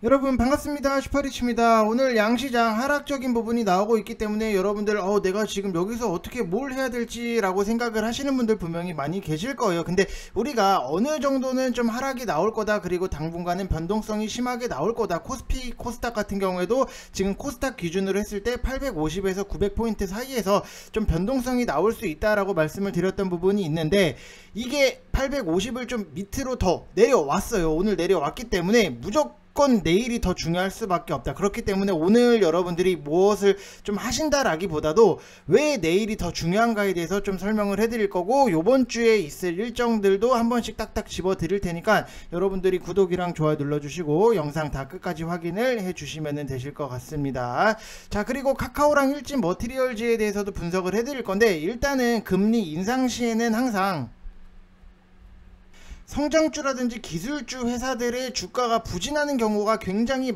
여러분 반갑습니다. 슈퍼리치입니다. 오늘 양시장 하락적인 부분이 나오고 있기 때문에 여러분들 내가 지금 여기서 어떻게 뭘 해야 될지 라고 생각을 하시는 분들 분명히 많이 계실 거예요. 근데 우리가 어느 정도는 좀 하락이 나올 거다, 그리고 당분간은 변동성이 심하게 나올 거다. 코스피 코스닥 같은 경우에도 지금 코스닥 기준으로 했을 때 850에서 900포인트 사이에서 좀 변동성이 나올 수 있다라고 말씀을 드렸던 부분이 있는데, 이게 850을 좀 밑으로 더 내려왔어요. 오늘 내려왔기 때문에 무조건 내일이 더 중요할 수밖에 없다. 그렇기 때문에 오늘 여러분들이 무엇을 좀 하신다라기보다도 왜 내일이 더 중요한가에 대해서 좀 설명을 해드릴 거고, 요번 주에 있을 일정들도 한 번씩 딱딱 집어 드릴 테니까 여러분들이 구독이랑 좋아요 눌러주시고 영상 다 끝까지 확인을 해주시면 되실 것 같습니다. 자, 그리고 카카오랑 일진 머티리얼즈에 대해서도 분석을 해드릴 건데, 일단은 금리 인상 시에는 항상 성장주라든지 기술주 회사들의 주가가 부진하는 경우가 굉장히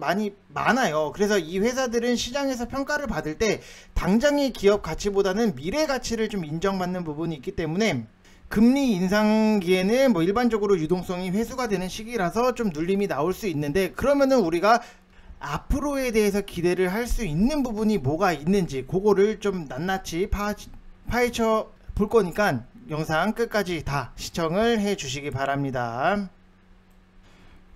많아요. 그래서 이 회사들은 시장에서 평가를 받을 때 당장의 기업 가치보다는 미래 가치를 좀 인정받는 부분이 있기 때문에, 금리 인상기에는 일반적으로 유동성이 회수가 되는 시기라서 좀 눌림이 나올 수 있는데, 그러면은 우리가 앞으로에 대해서 기대를 할 수 있는 부분이 뭐가 있는지 그거를 좀 낱낱이 파헤쳐 볼 거니까 영상 끝까지 다 시청을 해 주시기 바랍니다.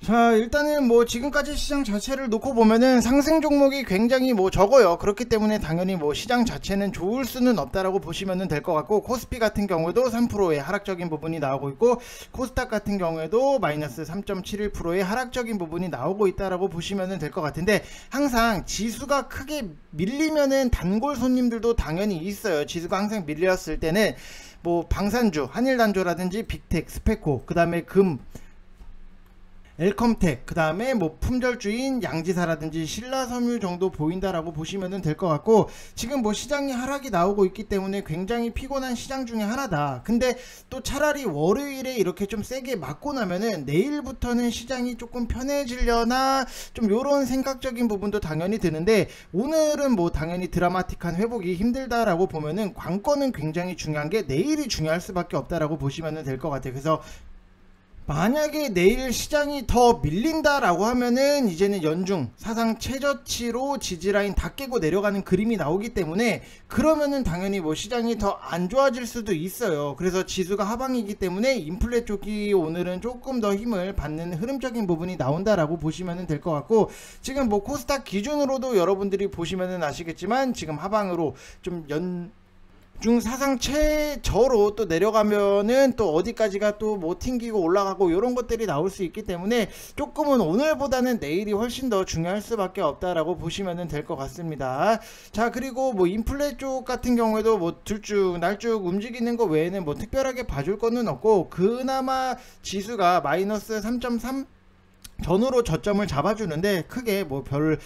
자, 일단은 지금까지 시장 자체를 놓고 보면은 상승 종목이 굉장히 적어요. 그렇기 때문에 당연히 시장 자체는 좋을 수는 없다라고 보시면 될 것 같고, 코스피 같은 경우에도 3%의 하락적인 부분이 나오고 있고, 코스닥 같은 경우에도 마이너스 3.71%의 하락적인 부분이 나오고 있다라고 보시면 될 것 같은데, 항상 지수가 크게 밀리면은 단골 손님들도 당연히 있어요. 지수가 항상 밀렸을 때는 방산주, 한일단조라든지 빅텍, 스페코, 그 다음에 금, 엘컴텍, 그 다음에 품절주인 양지사라든지 신라섬유 정도 보인다라고 보시면 될 것 같고, 지금 시장이 하락이 나오고 있기 때문에 굉장히 피곤한 시장 중에 하나다. 근데 또 차라리 월요일에 이렇게 좀 세게 맞고 나면은 내일부터는 시장이 조금 편해지려나, 좀 요런 생각적인 부분도 당연히 드는데, 오늘은 당연히 드라마틱한 회복이 힘들다라고 보면은 관건은 굉장히 중요한 게 내일이 중요할 수밖에 없다라고 보시면 될 것 같아요. 그래서 만약에 내일 시장이 더 밀린다라고 하면은 이제는 연중 사상 최저치로 지지라인 다 깨고 내려가는 그림이 나오기 때문에, 그러면은 당연히 시장이 더 안 좋아질 수도 있어요. 그래서 지수가 하방이기 때문에 인플레 쪽이 오늘은 조금 더 힘을 받는 흐름적인 부분이 나온다라고 보시면 될 것 같고, 지금 코스닥 기준으로도 여러분들이 보시면은 아시겠지만 지금 하방으로 좀 중 사상 최저로 또 내려가면은 또 어디까지가 또 튕기고 올라가고 이런 것들이 나올 수 있기 때문에, 조금은 오늘보다는 내일이 훨씬 더 중요할 수밖에 없다라고 보시면 될 것 같습니다. 자, 그리고 인플레 쪽 같은 경우에도 들쭉 날쭉 움직이는 거 외에는 특별하게 봐줄 거는 없고, 그나마 지수가 마이너스 3.3 전후로 저점을 잡아주는데 크게 별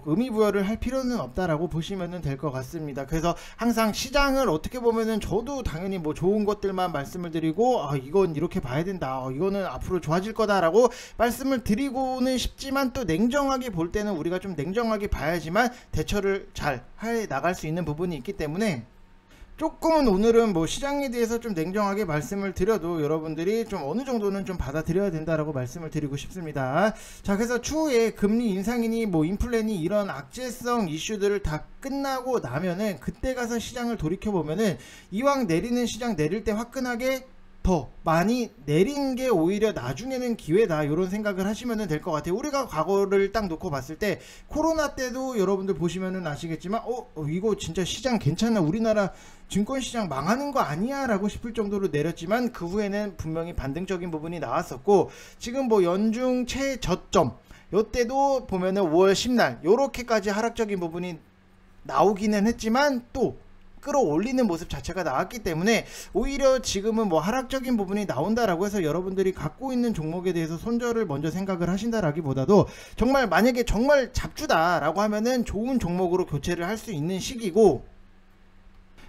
의미 부여를 할 필요는 없다라고 보시면 될 것 같습니다. 그래서 항상 시장을 어떻게 보면은 저도 당연히 좋은 것들만 말씀을 드리고, 이건 이렇게 봐야 된다, 이거는 앞으로 좋아질 거다라고 말씀을 드리고는 싶지만, 또 냉정하게 볼 때는 우리가 좀 냉정하게 봐야지만 대처를 잘 해 나갈 수 있는 부분이 있기 때문에, 조금은 오늘은 시장에 대해서 좀 냉정하게 말씀을 드려도 여러분들이 좀 어느 정도는 좀 받아들여야 된다라고 말씀을 드리고 싶습니다. 자, 그래서 추후에 금리 인상이니 인플레니 이런 악재성 이슈들을 다 끝나고 나면은 그때 가서 시장을 돌이켜 보면은, 이왕 내리는 시장 내릴 때 화끈하게 더 많이 내린 게 오히려 나중에는 기회다, 이런 생각을 하시면 될 것 같아요. 우리가 과거를 딱 놓고 봤을 때 코로나 때도 여러분들 보시면은 아시겠지만 이거 진짜 시장 괜찮아, 우리나라 증권시장 망하는 거 아니야 라고 싶을 정도로 내렸지만, 그 후에는 분명히 반등적인 부분이 나왔었고, 지금 연중 최저점 요때도 보면은 5월 10날 요렇게까지 하락적인 부분이 나오기는 했지만 또 끌어올리는 모습 자체가 나왔기 때문에, 오히려 지금은 하락적인 부분이 나온다라고 해서 여러분들이 갖고 있는 종목에 대해서 손절을 먼저 생각을 하신다라기보다도, 정말 만약에 정말 잡주다라고 하면은 좋은 종목으로 교체를 할 수 있는 시기고,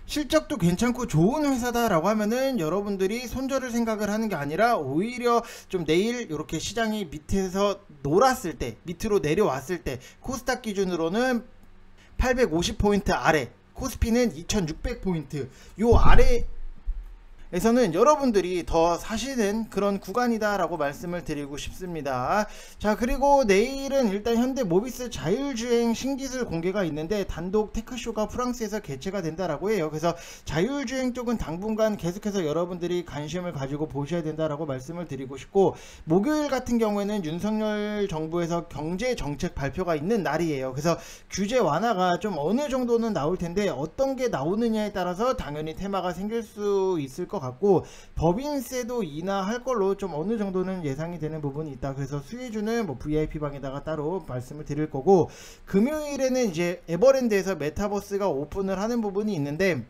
실적도 괜찮고 좋은 회사다라고 하면은 여러분들이 손절을 생각을 하는 게 아니라, 오히려 좀 내일 이렇게 시장이 밑에서 놀았을 때, 밑으로 내려왔을 때, 코스닥 기준으로는 850포인트 아래, 코스피는 2600포인트 요 아래 에서는 여러분들이 더 사시는 그런 구간이다 라고 말씀을 드리고 싶습니다. 자, 그리고 내일은 일단 현대 모비스 자율주행 신기술 공개가 있는데 단독 테크쇼가 프랑스에서 개최가 된다라고 해요. 그래서 자율주행 쪽은 당분간 계속해서 여러분들이 관심을 가지고 보셔야 된다라고 말씀을 드리고 싶고, 목요일 같은 경우에는 윤석열 정부에서 경제 정책 발표가 있는 날이에요. 그래서 규제 완화가 좀 어느 정도는 나올 텐데 어떤 게 나오느냐에 따라서 당연히 테마가 생길 수 있을 것 같고, 법인세도 인하할 걸로 좀 어느 정도는 예상이 되는 부분이 있다. 그래서 수혜주는 뭐 VIP 방에다가 따로 말씀을 드릴 거고, 금요일에는 이제 에버랜드에서 메타버스가 오픈을 하는 부분이 있는데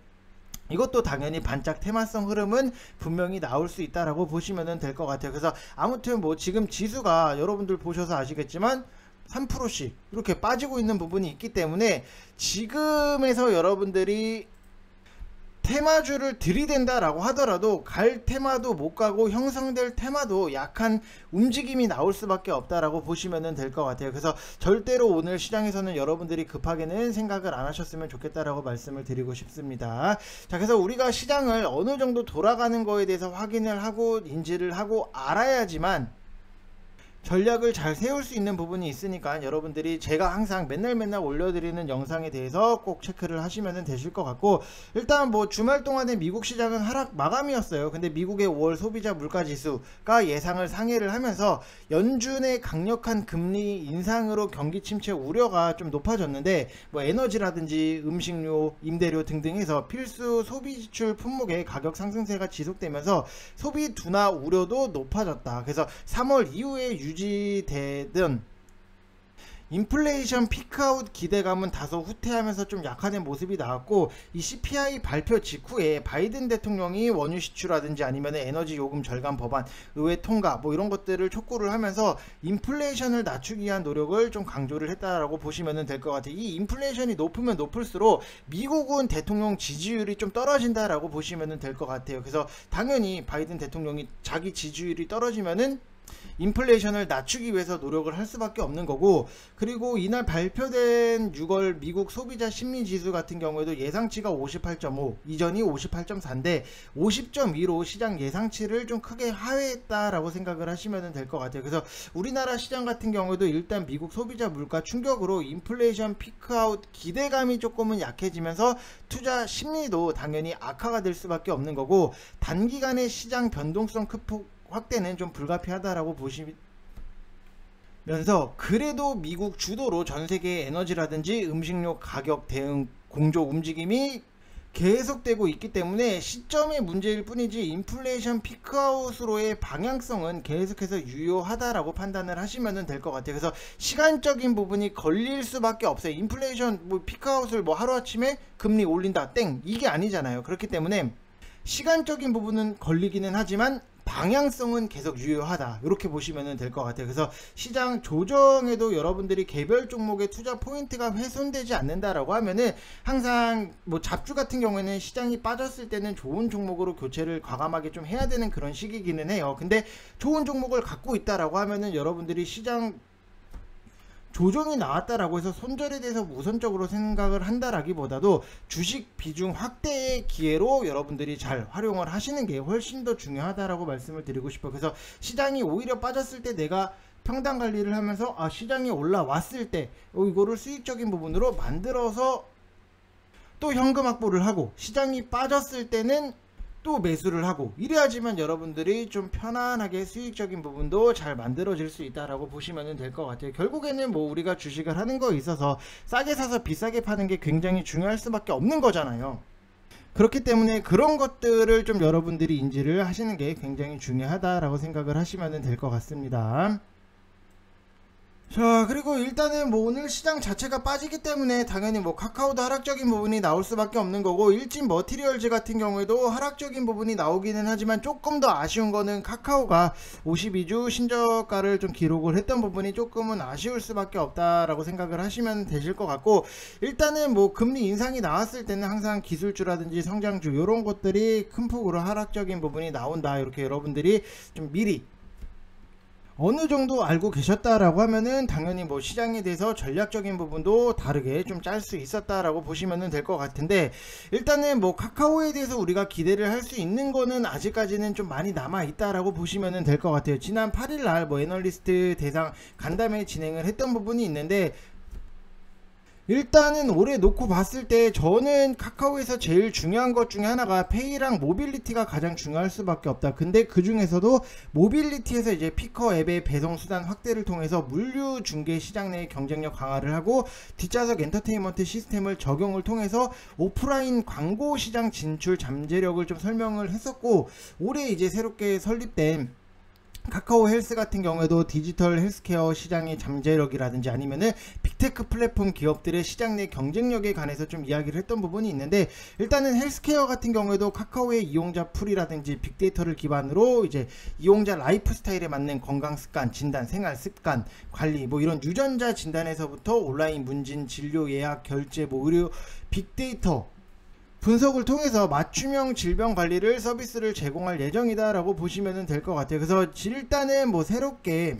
이것도 당연히 반짝 테마성 흐름은 분명히 나올 수 있다라고 보시면 될 것 같아요. 그래서 아무튼 뭐 지금 지수가 여러분들 보셔서 아시겠지만 3%씩 이렇게 빠지고 있는 부분이 있기 때문에 지금에서 여러분들이 테마주를 들이댄다 라고 하더라도 갈 테마도 못 가고 형성될 테마도 약한 움직임이 나올 수밖에 없다라고 보시면 될 것 같아요. 그래서 절대로 오늘 시장에서는 여러분들이 급하게는 생각을 안 하셨으면 좋겠다라고 말씀을 드리고 싶습니다. 자, 그래서 우리가 시장을 어느 정도 돌아가는 거에 대해서 확인을 하고 인지를 하고 알아야지만 전략을 잘 세울 수 있는 부분이 있으니까 여러분들이 제가 항상 맨날 올려드리는 영상에 대해서 꼭 체크를 하시면 되실 것 같고, 일단 뭐 주말 동안에 미국 시장은 하락 마감이었어요. 근데 미국의 5월 소비자 물가지수가 예상을 상회를 하면서 연준의 강력한 금리 인상으로 경기 침체 우려가 좀 높아졌는데, 뭐 에너지라든지 음식료, 임대료 등등 해서 필수 소비 지출 품목의 가격 상승세가 지속되면서 소비 둔화 우려도 높아졌다. 그래서 3월 이후에 유지되던 인플레이션 피크아웃 기대감은 다소 후퇴하면서 좀 약화된 모습이 나왔고, 이 CPI 발표 직후에 바이든 대통령이 원유 시추라든지 아니면 에너지 요금 절감 법안 의회 통과 뭐 이런 것들을 촉구를 하면서 인플레이션을 낮추기 위한 노력을 좀 강조를 했다라고 보시면 될 것 같아요. 이 인플레이션이 높으면 높을수록 미국은 대통령 지지율이 좀 떨어진다라고 보시면 될 것 같아요. 그래서 당연히 바이든 대통령이 자기 지지율이 떨어지면은 인플레이션을 낮추기 위해서 노력을 할 수밖에 없는 거고, 그리고 이날 발표된 6월 미국 소비자 심리지수 같은 경우에도 예상치가 58.5, 이전이 58.4인데 50.2로 시장 예상치를 좀 크게 하회했다라고 생각을 하시면 될 것 같아요. 그래서 우리나라 시장 같은 경우에도 일단 미국 소비자 물가 충격으로 인플레이션 피크아웃 기대감이 조금은 약해지면서 투자 심리도 당연히 악화가 될 수밖에 없는 거고, 단기간의 시장 변동성 크폭 확대는 좀 불가피하다라고 보시면서, 그래도 미국 주도로 전세계의 에너지라든지 음식료 가격 대응 공조 움직임이 계속되고 있기 때문에 시점의 문제일 뿐이지 인플레이션 피크아웃으로의 방향성은 계속해서 유효하다라고 판단을 하시면 될 것 같아요. 그래서 시간적인 부분이 걸릴 수밖에 없어요. 인플레이션 뭐 피크아웃을 뭐 하루아침에 금리 올린다 땡 이게 아니잖아요. 그렇기 때문에 시간적인 부분은 걸리기는 하지만 방향성은 계속 유효하다, 이렇게 보시면 될 것 같아요. 그래서 시장 조정에도 여러분들이 개별 종목의 투자 포인트가 훼손되지 않는다라고 하면은 항상 뭐 잡주 같은 경우에는 시장이 빠졌을 때는 좋은 종목으로 교체를 과감하게 좀 해야 되는 그런 시기기는 해요. 근데 좋은 종목을 갖고 있다라고 하면은 여러분들이 시장 조정이 나왔다라고 해서 손절에 대해서 우선적으로 생각을 한다라기보다도 주식 비중 확대의 기회로 여러분들이 잘 활용을 하시는 게 훨씬 더 중요하다라고 말씀을 드리고 싶어요. 그래서 시장이 오히려 빠졌을 때 내가 평단 관리를 하면서 시장이 올라왔을 때 이거를 수익적인 부분으로 만들어서 또 현금 확보를 하고, 시장이 빠졌을 때는 또 매수를 하고, 이래야지만 여러분들이 좀 편안하게 수익적인 부분도 잘 만들어질 수 있다라고 보시면 될 것 같아요. 결국에는 뭐 우리가 주식을 하는 거에 있어서 싸게 사서 비싸게 파는 게 굉장히 중요할 수밖에 없는 거잖아요. 그렇기 때문에 그런 것들을 좀 여러분들이 인지를 하시는 게 굉장히 중요하다라고 생각을 하시면 될 것 같습니다. 자, 그리고 일단은 뭐 오늘 시장 자체가 빠지기 때문에 당연히 뭐 카카오도 하락적인 부분이 나올 수밖에 없는 거고, 일진 머티리얼즈 같은 경우에도 하락적인 부분이 나오기는 하지만 조금 더 아쉬운 거는 카카오가 52주 신저가를 좀 기록을 했던 부분이 조금은 아쉬울 수밖에 없다라고 생각을 하시면 되실 것 같고, 일단은 뭐 금리 인상이 나왔을 때는 항상 기술주라든지 성장주 이런 것들이 큰 폭으로 하락적인 부분이 나온다, 이렇게 여러분들이 좀 미리 어느 정도 알고 계셨다라고 하면은 당연히 뭐 시장에 대해서 전략적인 부분도 다르게 좀 짤 수 있었다라고 보시면 될 것 같은데, 일단은 뭐 카카오에 대해서 우리가 기대를 할 수 있는 거는 아직까지는 좀 많이 남아 있다라고 보시면 될 것 같아요. 지난 8일날 뭐 애널리스트 대상 간담회 진행을 했던 부분이 있는데, 일단은 올해 놓고 봤을 때 저는 카카오에서 제일 중요한 것 중에 하나가 페이랑 모빌리티가 가장 중요할 수밖에 없다. 근데 그 중에서도 모빌리티에서 이제 피커 앱의 배송 수단 확대를 통해서 물류 중개 시장 내 경쟁력 강화를 하고, 뒷좌석 엔터테인먼트 시스템을 적용을 통해서 오프라인 광고 시장 진출 잠재력을 좀 설명을 했었고, 올해 이제 새롭게 설립된 카카오 헬스 같은 경우에도 디지털 헬스케어 시장의 잠재력이라든지 아니면은 빅테크 플랫폼 기업들의 시장 내 경쟁력에 관해서 좀 이야기를 했던 부분이 있는데, 일단은 헬스케어 같은 경우에도 카카오의 이용자 풀이라든지 빅데이터를 기반으로 이제 이용자 라이프 스타일에 맞는 건강 습관 진단, 생활 습관 관리, 뭐 이런 유전자 진단에서부터 온라인 문진, 진료 예약, 결제, 뭐 의료 빅데이터 분석을 통해서 맞춤형 질병 관리를 서비스를 제공할 예정이다 라고 보시면 될 것 같아요. 그래서 일단은 뭐 새롭게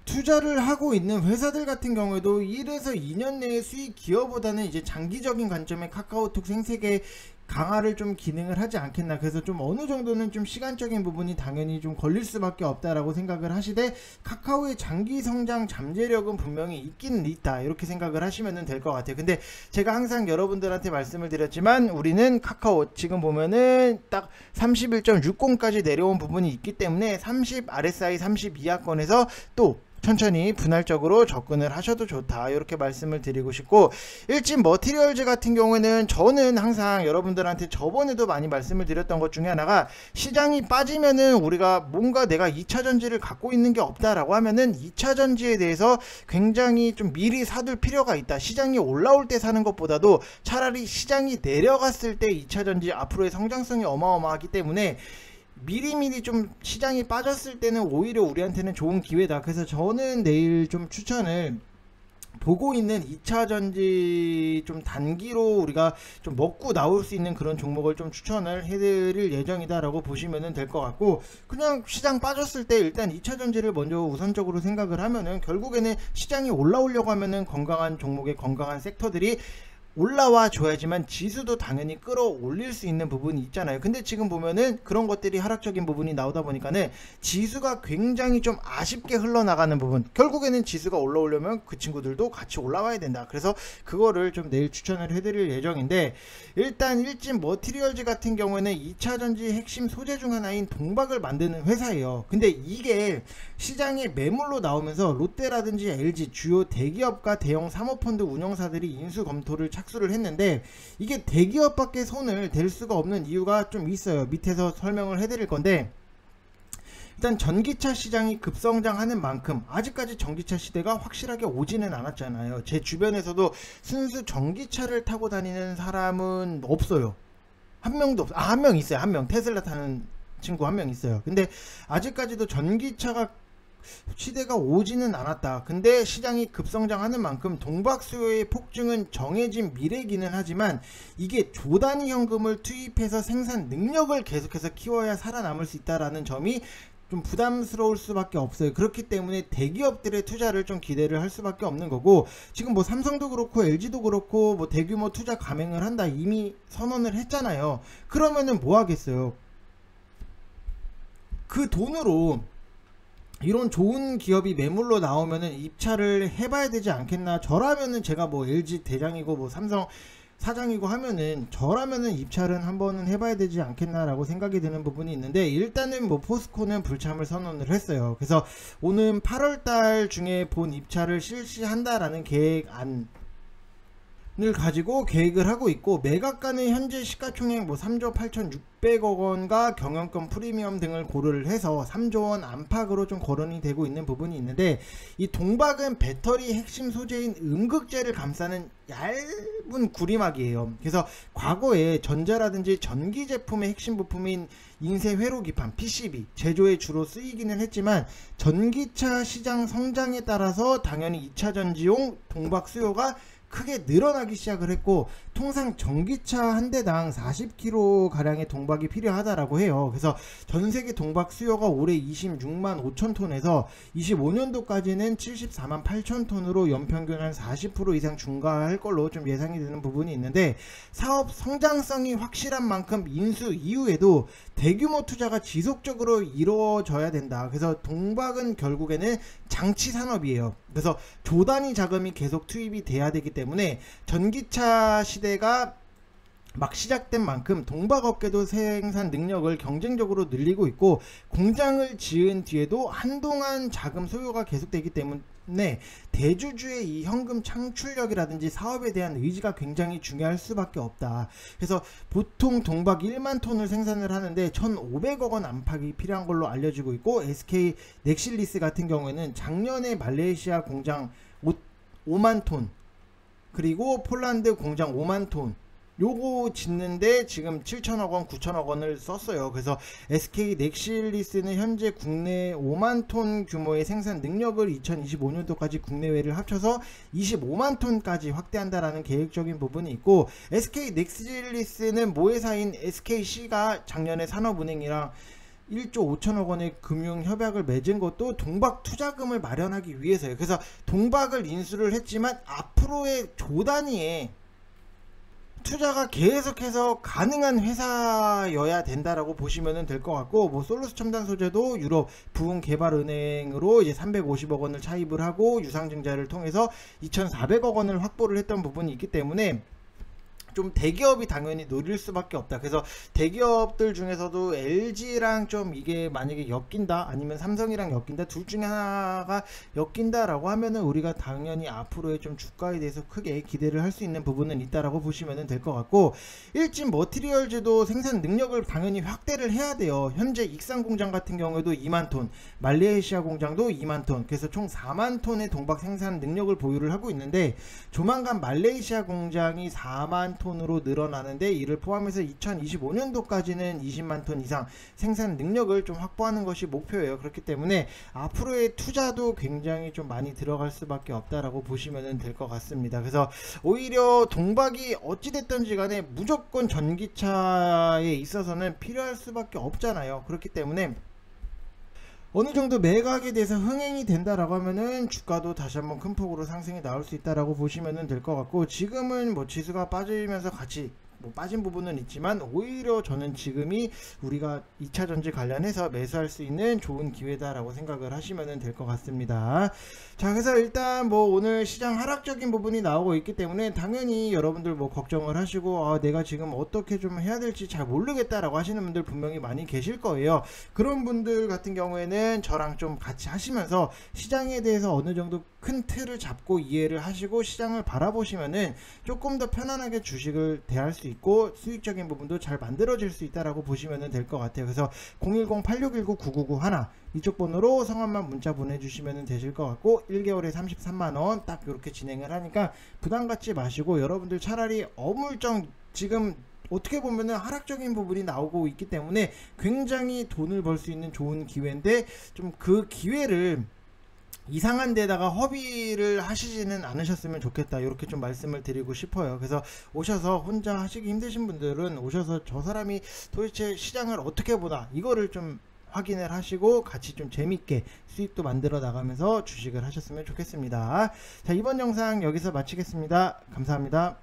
투자를 하고 있는 회사들 같은 경우에도 1에서 2년 내에 수익 기여보다는 이제 장기적인 관점의 카카오톡 생태계 강화를 좀 기능을 하지 않겠나. 그래서 좀 어느 정도는 좀 시간적인 부분이 당연히 좀 걸릴 수밖에 없다라고 생각을 하시되, 카카오의 장기 성장 잠재력은 분명히 있기는 있다, 이렇게 생각을 하시면 될 것 같아요. 근데 제가 항상 여러분들한테 말씀을 드렸지만, 우리는 카카오 지금 보면은 딱 31.60까지 내려온 부분이 있기 때문에 30 RSI 30 이하권에서 또 천천히 분할적으로 접근을 하셔도 좋다, 이렇게 말씀을 드리고 싶고, 일진 머티리얼즈 같은 경우에는 저는 항상 여러분들한테 저번에도 많이 말씀을 드렸던 것 중에 하나가, 시장이 빠지면은 우리가 뭔가 내가 2차전지를 갖고 있는 게 없다라고 하면은 2차전지에 대해서 굉장히 좀 미리 사둘 필요가 있다. 시장이 올라올 때 사는 것보다도 차라리 시장이 내려갔을 때 2차전지 앞으로의 성장성이 어마어마하기 때문에 미리미리 좀 시장이 빠졌을 때는 오히려 우리한테는 좋은 기회다. 그래서 저는 내일 좀 추천을 보고 있는 2차전지 좀 단기로 우리가 좀 먹고 나올 수 있는 그런 종목을 좀 추천을 해드릴 예정이다 라고 보시면 될 것 같고, 그냥 시장 빠졌을 때 일단 2차전지를 먼저 우선적으로 생각을 하면은, 결국에는 시장이 올라오려고 하면은 건강한 종목의 건강한 섹터들이 올라와 줘야지만 지수도 당연히 끌어올릴 수 있는 부분이 있잖아요. 근데 지금 보면은 그런 것들이 하락적인 부분이 나오다 보니까는 지수가 굉장히 좀 아쉽게 흘러나가는 부분, 결국에는 지수가 올라오려면 그 친구들도 같이 올라와야 된다. 그래서 그거를 좀 내일 추천을 해드릴 예정인데, 일단 일진 머티리얼즈 같은 경우에는 2차전지 핵심 소재 중 하나인 동박을 만드는 회사예요. 근데 이게 시장에 매물로 나오면서 롯데라든지 LG 주요 대기업과 대형 사모펀드 운영사들이 인수 검토를 착수를 했는데, 이게 대기업밖에 손을 댈 수가 없는 이유가 좀 있어요. 밑에서 설명을 해드릴 건데, 일단 전기차 시장이 급성장하는 만큼 아직까지 전기차 시대가 확실하게 오지는 않았잖아요. 제 주변에서도 순수 전기차를 타고 다니는 사람은 없어요. 한 명도 없어요. 한 명 있어요. 한 명 테슬라 타는 친구 한 명 있어요. 근데 아직까지도 전기차가 시대가 오지는 않았다. 근데 시장이 급성장하는 만큼 동박 수요의 폭증은 정해진 미래이기는 하지만, 이게 조단위 현금을 투입해서 생산 능력을 계속해서 키워야 살아남을 수 있다라는 점이 좀 부담스러울 수밖에 없어요. 그렇기 때문에 대기업들의 투자를 좀 기대를 할 수밖에 없는 거고, 지금 뭐 삼성도 그렇고 LG도 그렇고 뭐 대규모 투자 감행을 한다 이미 선언을 했잖아요. 그러면은 뭐 하겠어요? 그 돈으로 이런 좋은 기업이 매물로 나오면은 입찰을 해봐야 되지 않겠나. 저라면은 제가 뭐 LG 대장이고 뭐 삼성 사장이고 하면은, 저라면은 입찰은 한번은 해봐야 되지 않겠나라고 생각이 드는 부분이 있는데, 일단은 뭐 포스코는 불참을 선언을 했어요. 그래서 오는 8월달 중에 본 입찰을 실시한다라는 계획안 을 가지고 계획을 하고 있고, 매각가는 현재 시가총액 뭐 3조 8,600억 원과 경영권 프리미엄 등을 고려를 해서 3조 원 안팎으로 좀 거론이 되고 있는 부분이 있는데, 이 동박은 배터리 핵심 소재인 음극재를 감싸는 얇은 구리막이에요. 그래서 과거에 전자라든지 전기 제품의 핵심 부품인 인쇄 회로 기판 PCB 제조에 주로 쓰이기는 했지만, 전기차 시장 성장에 따라서 당연히 2차전지용 동박 수요가 크게 늘어나기 시작을 했고, 통상 전기차 한 대당 40kg 가량의 동박이 필요하다라고 해요. 그래서 전세계 동박 수요가 올해 26만 5천 톤에서 25년도까지는 74만 8천 톤으로 연평균 한 40% 이상 증가할 걸로 좀 예상이 되는 부분이 있는데, 사업 성장성이 확실한 만큼 인수 이후에도 대규모 투자가 지속적으로 이루어져야 된다. 그래서 동박은 결국에는 장치 산업이에요. 그래서 조단위 자금이 계속 투입이 돼야 되기 때문에 전기차 시대가 막 시작된 만큼 동박업계도 생산 능력을 경쟁적으로 늘리고 있고, 공장을 지은 뒤에도 한동안 자금 소요가 계속되기 때문에 대주주의 이 현금 창출력이라든지 사업에 대한 의지가 굉장히 중요할 수밖에 없다. 그래서 보통 동박 1만 톤을 생산을 하는데 1,500억 원 안팎이 필요한 걸로 알려지고 있고, SK 넥실리스 같은 경우에는 작년에 말레이시아 공장 5만 톤, 그리고 폴란드 공장 5만 톤 요거 짓는데 지금 7천억 원, 9천억 원을 썼어요. 그래서 SK 넥실리스는 현재 국내 5만 톤 규모의 생산 능력을 2025년도까지 국내외를 합쳐서 25만 톤까지 확대한다라는 계획적인 부분이 있고, SK 넥실리스는 모회사인 SKC가 작년에 산업은행이랑 1조 5천억 원의 금융협약을 맺은 것도 동박 투자금을 마련하기 위해서예요. 그래서 동박을 인수를 했지만 앞으로의 조단위에 투자가 계속해서 가능한 회사여야 된다라고 보시면 될 것 같고, 뭐 솔루스 첨단 소재도 유럽 부흥개발은행으로 이제 350억 원을 차입을 하고 유상증자를 통해서 2,400억 원을 확보를 했던 부분이 있기 때문에 좀 대기업이 당연히 노릴 수밖에 없다. 그래서 대기업들 중에서도 LG랑 좀 이게 만약에 엮인다, 아니면 삼성이랑 엮인다, 둘 중에 하나가 엮인다라고 하면은 우리가 당연히 앞으로의 좀 주가에 대해서 크게 기대를 할 수 있는 부분은 있다라고 보시면 될 것 같고, 일진 머티리얼즈도 생산 능력을 당연히 확대를 해야 돼요. 현재 익산 공장 같은 경우에도 2만 톤, 말레이시아 공장도 2만 톤, 그래서 총 4만 톤의 동박 생산 능력을 보유를 하고 있는데, 조만간 말레이시아 공장이 4만 톤으로 늘어나는데, 이를 포함해서 2025년도까지는 20만 톤 이상 생산 능력을 좀 확보하는 것이 목표예요. 그렇기 때문에 앞으로의 투자도 굉장히 좀 많이 들어갈 수밖에 없다라고 보시면 될 것 같습니다. 그래서 오히려 동박이 어찌됐든지 간에 무조건 전기차에 있어서는 필요할 수밖에 없잖아요. 그렇기 때문에 어느 정도 매각에 대해서 흥행이 된다라고 하면은 주가도 다시 한번 큰 폭으로 상승이 나올 수 있다라고 보시면 될 것 같고, 지금은 뭐 지수가 빠지면서 같이 뭐 빠진 부분은 있지만 오히려 저는 지금이 우리가 2차 전지 관련해서 매수할 수 있는 좋은 기회다라고 생각을 하시면 될 것 같습니다. 자, 그래서 일단 뭐 오늘 시장 하락적인 부분이 나오고 있기 때문에 당연히 여러분들 뭐 걱정을 하시고 내가 지금 어떻게 좀 해야 될지 잘 모르겠다라고 하시는 분들 분명히 많이 계실 거예요. 그런 분들 같은 경우에는 저랑 좀 같이 하시면서 시장에 대해서 어느 정도 큰 틀을 잡고 이해를 하시고 시장을 바라보시면은 조금 더 편안하게 주식을 대할 수 있고 수익적인 부분도 잘 만들어질 수 있다라고 보시면 될 것 같아요. 그래서 010-8619-9991 이쪽 번호로 성함만 문자 보내주시면 되실 것 같고, 1개월에 33만원 딱 이렇게 진행을 하니까 부담 갖지 마시고, 여러분들 차라리 어물쩡 지금 어떻게 보면은 하락적인 부분이 나오고 있기 때문에 굉장히 돈을 벌 수 있는 좋은 기회인데, 좀 그 기회를 이상한 데다가 허비를 하시지는 않으셨으면 좋겠다, 이렇게 좀 말씀을 드리고 싶어요. 그래서 오셔서 혼자 하시기 힘드신 분들은 오셔서 저 사람이 도대체 시장을 어떻게 보나 이거를 좀 확인을 하시고 같이 좀 재밌게 수익도 만들어 나가면서 주식을 하셨으면 좋겠습니다. 자, 이번 영상 여기서 마치겠습니다. 감사합니다.